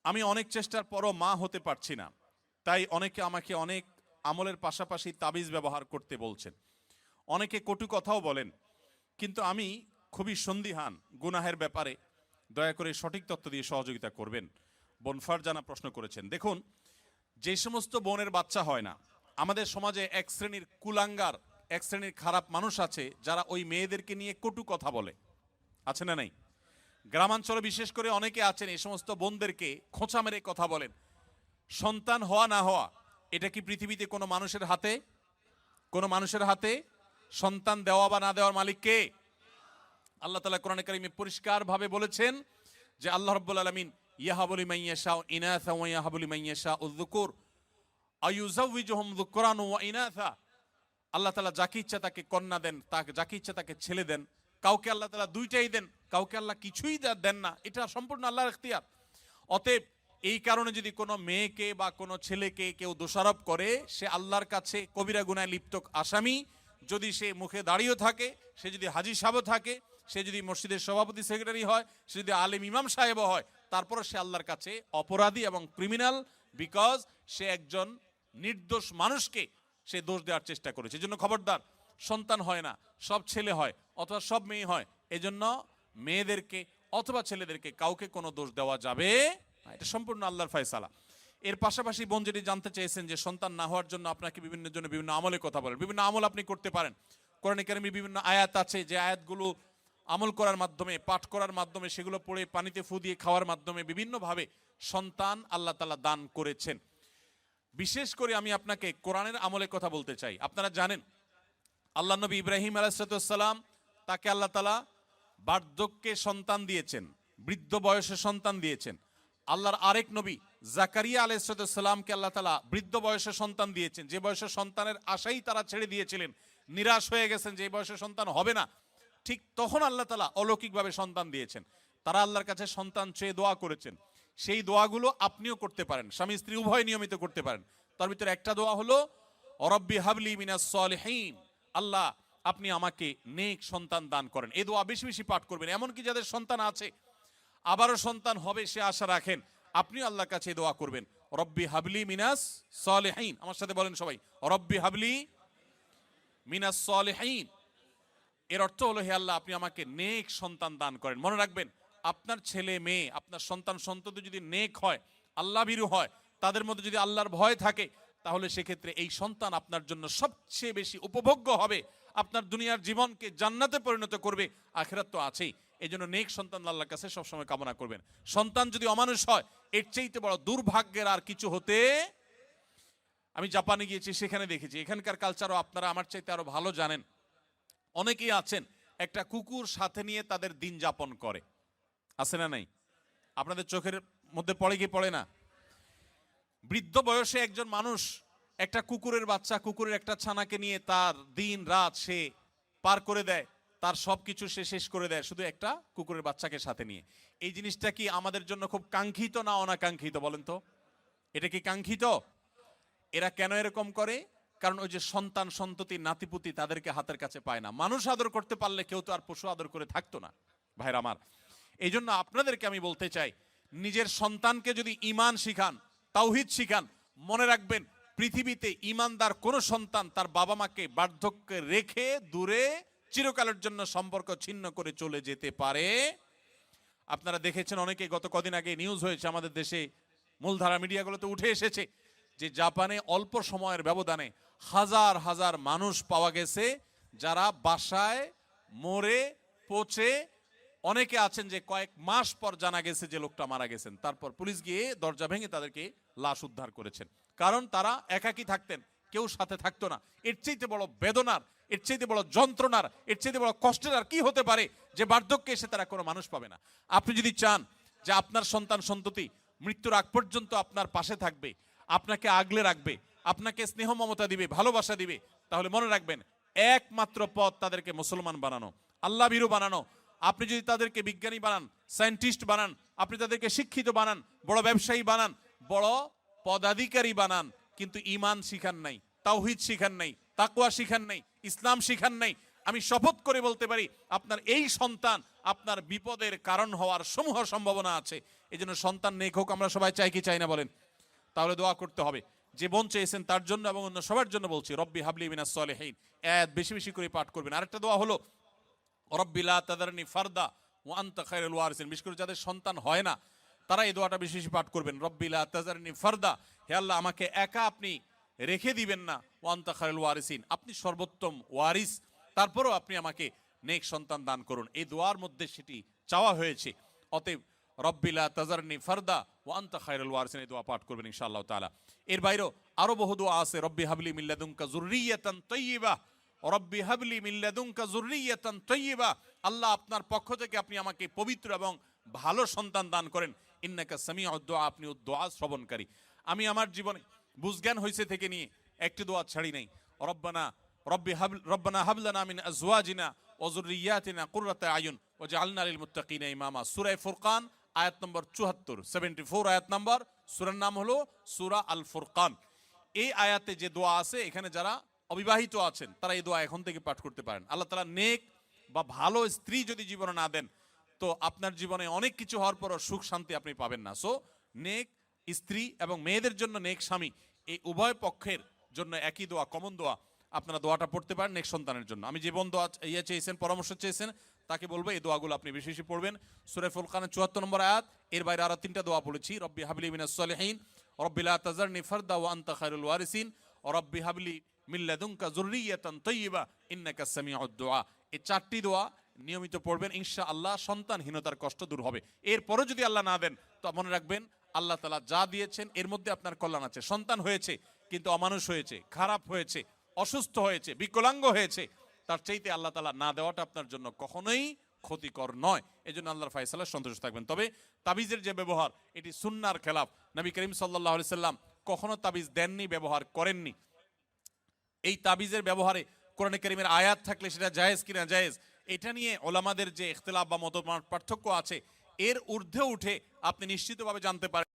আমি অনেক চেষ্টার পরও মা হতে পারছি না, তাই অনেকে আমাকে অনেক আমলের পাশাপাশি তাবিজ ব্যবহার করতে বলছেন, অনেকে কটু কথাও বলেন, কিন্তু আমি খুবই সন্দিহান গুনাহের ব্যাপারে। দয়া করে সঠিক তথ্য দিয়ে সহযোগিতা করবেন। বোন ফারজানা প্রশ্ন করেছেন, দেখুন, যে সমস্ত বোনের বাচ্চা হয় না, আমাদের সমাজে এক শ্রেণীর কুলাঙ্গার, এক শ্রেণীর খারাপ মানুষ আছে যারা ওই মেয়েদেরকে নিয়ে কটু কথা বলে, আছে না নাই? গ্রামাঞ্চলে বিশেষ করে অনেকে আছেন এই সমস্ত বোনদেরকে খোঁচা মেরে কথা বলেন। সন্তান হওয়া না হওয়া এটা কি পৃথিবীতে কোনো মানুষের হাতে? কোনো মানুষের হাতে? সন্তান দেওয়া বা না দেওয়ার মালিক কে? আল্লাহ তাআলা কোরআনে কারিমে পরিষ্কার ভাবে বলেছেন যে আল্লাহ রাব্বুল আলামিন ইয়াহাবু লিমান ইয়াশাউ ইনাসা ওয়া ইয়াহাবু লিমান ইয়াশাউ যুকুর আয়ুযাওয়িজুহুম যুকরান ওয়া ইনাসা। আল্লাহ তাআলা যাকে ইচ্ছা তাকে কন্যা দেন, তাকে যাকে ইচ্ছা তাকে ছেলে দেন। কাউকে আল্লাহ তাআলা দুইটাই দেন, কাউকে আল্লাহ কিছুই দেন না। এটা সম্পূর্ণ আল্লাহর ইখতিয়ার। অতএব এই কারণে যদি কোনো মেয়েকে বা কোনো ছেলেকে কেউ দোষারোপ করে, সে আল্লাহর কাছে কবিরা গুনায় লিপ্ত আসামি। যদি সে মুখে দাঁড়িয়ে থাকে, সে যদি হাজী সাহেব থাকে, সে যদি মসজিদের সভাপতি সেক্রেটারি হয়, সে যদি আলেম ইমাম সাহেবও হয়, তারপরে সে আল্লাহর কাছে অপরাধী এবং ক্রিমিনাল, বিকজ সে একজন নির্দোষ মানুষকে সে দোষ দেওয়ার চেষ্টা করেছে। এজন্য খবরদার, সন্তান হয় না, সব ছেলে হয় অথবা সব মেয়ে হয়, এজন্য মেয়েদেরকে অথবা ছেলেদেরকে কাউকে কোনো দোষ দেওয়া যাবে না। এটা সম্পূর্ণ আল্লাহর ফয়সালা। এর পাশাপাশি বোন যেটি জানতে চেয়েছেন যে সন্তান না হওয়ার জন্য আপনাকে বিভিন্ন আমলের কথা বলেন, বিভিন্ন আমল আপনি করতে পারেন। কোরআনে কারিমে বিভিন্ন আয়াত আছে, যে আয়াতগুলো আমল করার মাধ্যমে, পাঠ করার মাধ্যমে, সেগুলো পড়ে পানিতে ফু দিয়ে খাওয়ার মাধ্যমে বিভিন্নভাবে সন্তান আল্লাহ তাআলা দান করেছেন। বিশেষ করে আমি আপনাকে কোরআনের আমলের কথা বলতে চাই। আপনারা জানেন আল্লাহ নবী ইব্রাহিম আলাইহিস সালাম, তাকে আল্লাহ তাআলা বার্ধক্যে সন্তান দিয়েছেন, বৃদ্ধ বয়সে সন্তান দিয়েছেন। আল্লাহর আরেক নবী জাকারিয়া আলাইহিস সালামকে আল্লাহ তাআলা বৃদ্ধ বয়সে সন্তান দিয়েছেন, যে বয়সে সন্তানের আশাই তারা ছেড়ে দিয়েছিলেন, নিরাশ হয়ে গেছেন যে এই বয়সে সন্তান হবে না। ঠিক তখন আল্লাহ তাআলা অলৌকিকভাবে সন্তান দিয়েছেন। তারা আল্লাহর কাছে সন্তান চেয়ে দোয়া করেছেন। সেই দোয়াগুলো আপনিও করতে পারেন, স্বামী স্ত্রী উভয় নিয়মিত করতে পারেন। তার ভিতরে একটা দোয়া হলো রব্বি হাবলি মিনাস সলিহিন, আল্লাহ আপনি আমাকে নেক সন্তান দান করেন। এই দোয়া বেশি বেশি পাঠ করবেন। এমনকি যাদের সন্তান আছে, আবারও সন্তান হবে সে আশা রাখেন, আপনিও আল্লাহর কাছে দোয়া করবেন, রব্বি হাবলি মিনাস সলিহিন। আমার সাথে বলেন সবাই, রব্বি হাবলি মিনাস সলিহিন। এর অর্থ হলো, হে আল্লাহ আপনি আমাকে নেক সন্তান দান করেন। মনে রাখবেন, আপনার ছেলে মেয়ে, আপনার সন্তান সন্ততি যদি নেক হয়, আল্লাহ ভীরু হয়, তাদের মধ্যে যদি আল্লাহর ভয় থাকে, তাহলে সেক্ষেত্রে এই সন্তান আপনার জন্য সবচেয়ে বেশি উপভোগ্য হবে, আপনার দুনিয়ার জীবনকে জান্নাতে পরিণত করবে, আখিরাত তো আছেই। এই জন্য নেক সন্তান আল্লাহর কাছে সবসময় কামনা করবেন। সন্তান যদি অমানুষ হয়, এর চাইতে বড় দুর্ভাগ্যের আর কিছু হতে। আমি জাপানে গিয়েছি, সেখানে দেখেছি, এখানকার কালচারও আপনারা আমার চাইতে আরো ভালো জানেন। অনেকেই আছেন একটা কুকুর সাথে নিয়ে তাদের দিন যাপন করে, আছে না নাই? আপনাদের চোখের মধ্যে পড়ে কি পড়ে না? বৃদ্ধ বয়সে একজন মানুষ একটা কুকুরের বাচ্চা, কুকুরের একটা ছানাকে নিয়ে তার দিন রাত সে পার করে দেয়, তার সবকিছু সে শেষ করে দেয় শুধু একটা কুকুরের বাচ্চাকে সাথে নিয়ে। এই জিনিসটা কি আমাদের জন্য খুব কাঙ্ক্ষিত না অনাকাঙ্ক্ষিত বলেন তো? এটা কি কাঙ্ক্ষিত? এরা কেন এরকম করে? কারণ ওই যে সন্তান সন্ততি নাতিপুতি তাদেরকে হাতের কাছে পায় না। মানুষ আদর করতে পারলে কেউ তো আর পশু আদর করে থাকতো না, ভাইরা আমার। এই জন্য আপনাদেরকে আমি বলতে চাই, নিজের সন্তানকে যদি ঈমান শিখান, তাওহীদ শিখান, মনে রাখবেন পৃথিবীতে ঈমানদার কোন সন্তান তার বাবা মাকে বার্ধক্যে রেখে দূরে চিরকালের জন্য সম্পর্ক ছিন্ন করে চলে যেতে পারে। আপনারা দেখেছেন, অনেকে গত কদিন আগে নিউজ হয়েছে আমাদের দেশে, মূলধারা মিডিয়াগুলোতে উঠে এসেছে যে জাপানে অল্প সময়ের ব্যবধানে হাজার হাজার মানুষ পাওয়া গেছে যারা বাসায় মরে পচে, অনেকে আছেন যে কয়েক মাস পর জানা গেছে যে লোকটা মারা গেছেন, তারপর পুলিশ গিয়ে দরজা ভেঙে তাদেরকে লাশ উদ্ধার করেছেন। কারণ তারা একাকী থাকতেন, কেউ সাথে থাকতো না। এর চাইতে বড় বেদনার, এর চাইতে বড় যন্ত্রণার, এর চাইতে বড় কষ্টের আর কি হতে পারে যে বার্ধক্যে এসে তারা কোনো মানুষ পাবে না। আপনি যদি চান যে আপনার সন্তান সন্ততি মৃত্যুর আগ পর্যন্ত আপনার পাশে থাকবে, আপনাকে আগলে রাখবে, আপনাকে স্নেহ মমতা দিবে, ভালোবাসা দিবে, তাহলে মনে রাখবেন একমাত্র পথ তাদেরকে মুসলমান বানানো, আল্লাহ ভীরু বানানো। আপনি যদি তাদেরকে বিজ্ঞানী বানান, সায়েন্টিস্ট বানান, আপনি তাদেরকে শিক্ষিত বানান, বড় ব্যবসায়ী বানান, বড় পদাধিকারী বানান, কিন্তু ঈমান শিখান নাই, তাওহীদ শিখান নাই, তাকওয়া শিখান নাই, ইসলাম শিখান নাই, আমি শপথ করে বলতে পারি আপনার এই সন্তান আপনার বিপদের কারণ হওয়ার সমূহ সম্ভাবনা আছে। এই জন্য সন্তান নেক হোক আমরা সবাই চাই কি চাই না বলেন? তাহলে দোয়া করতে হবে। যে বোন চেয়েছেন তার জন্য এবং অন্য সবার জন্য বলছি, রব্বি হাবলি মিনাস সলিহিন, আয়াত বেশি বেশি করে পাঠ করবেন। আরেকটা দোয়া হলো রব্বি লা তাদারনি ফারদা ওয়া আনতা খায়রুল ওয়ারিসিন। বিশেষ করে যাদের সন্তান হয় না তারা এই দোয়াটা বেশি বেশি পাঠ করবেন, রব্বি লা তাদারনি ফারদা, হে আল্লাহ আমাকে একা আপনি রেখে দিবেন না, ওয়া আনতা খায়রুল ওয়ারিসিন, আপনি সর্বোত্তম ওয়ারিস, তারপরেও আপনি আমাকে নেক সন্তান দান করুন। এই দোয়ার মধ্যে সেটি চাওয়া হয়েছে। অতএব রব্বি লা তাজারনি ফারদা ওয়া আনতা খায়রুল ওয়ারিসিন, এই দোয়া পাঠ করবেন ইনশাআল্লাহ তাআলা। এর বাইরেও আরো বহু দোয়া আছে, রব্বি হাবলি মিন লাদুনকা যুররিয়াতান তাইয়্যিবা, রব্বি হাবলি মিন লাদুনকা যুররিয়াতান তাইয়্যিবা, আল্লাহ আপনার পক্ষ থেকে আপনি আমাকে পবিত্র এবং ভালো সন্তান দান করেন, ইন্নাকা সামিউদ দুআ, আপনি দোয়া শ্রবণকারী। আমি আমার জীবনে বুঝজ্ঞান হয়েছে থেকে নিয়ে একটি দোয়া ছাড়ি নাই, রব্বানা হাবলানা মিন আজওয়াজিনা ওয়া যুররিয়াতিনা কুররাতা আয়ুন ওয়াজআলনা লিল মুত্তাকিনা ইমামা। সূরা ফুরকান আয়াত নম্বর 74, 74 আয়াত নম্বর। সূরার নাম হলো সূরা আল ফুরকান। এই আয়াতে যে দোয়া আছে, এখানে যারা অবিবাহিত আছেন তারা এই দোয়া এখন থেকে পাঠ করতে পারেন। আল্লাহ তাআলা নেক বা ভালো স্ত্রী যদি জীবনে না দেন তো আপনার জীবনে অনেক কিছু হওয়ার পরও সুখ শান্তি আপনি পাবেন না। সো নেক স্ত্রী এবং মেয়েদের জন্য নেক স্বামী, এই উভয় পক্ষের জন্য একই দোয়া, কমন দোয়া, আপনারা দোয়াটা পড়তে পারেন নেক সন্তানের জন্য। আমি যে বোন দোয়া চেয়েছেন, পরামর্শ চেয়েছেন, তাকে বলবো এই দোয়াগুলো আপনি বেশি বেশি পড়বেন। সূরা ফুরকানের 74 নম্বর আয়াত, এর বাইরে আরো 3টা দোয়া বলেছি, রব্বি হাবলি মিনাস সলিহিন, রব্বি লা তাজারনি ফারদা ওয়া আনতা খায়রুল ওয়ারিসিন, রব্বি হাবলি মিন লাদুনকা যুররিয়াতান তাইয়্যিবা ইন্নাকা সামিউদ দুআ। এই 4টি দোয়া নিয়মিত পড়বেন, ইনশাআল্লাহ সন্তানহীনতার কষ্ট দূর হবে। এরপরও যদি আল্লাহ না দেন তো মনে রাখবেন আল্লাহ তাআলা যা দিয়েছেন এর মধ্যে আপনার কল্যাণ আছে। সন্তান হয়েছে কিন্তু অমানুষ হয়েছে, খারাপ হয়েছে, অসুস্থ হয়েছে, বিকলাঙ্গ হয়েছে, তার চাইতে আল্লাহ তাআলা না দেওয়াটা আপনার জন্য কখনোই ক্ষতিকর নয়। এই জন্য আল্লাহর ফয়সালা সন্তুষ্ট থাকবেন। তবে তাবিজের যে ব্যবহার, এটি সুন্নাহর খেলাফ। নবী করিম সাল্লাল্লাহু আলাইহি সাল্লাম কখনো তাবিজ দেননি, ব্যবহার করেননি। এই তাবিজের ব্যবহারে কোরআনে কারীমের আয়াত থাকলে সেটা জায়েজ কিনা জায়েজ, এটা নিয়ে ওলামাদের যে ইখতিলাফ বা মত পার্থক্য আছে, এর ঊর্ধ্বে উঠে আপনি নিশ্চিতভাবে জানতে পারেন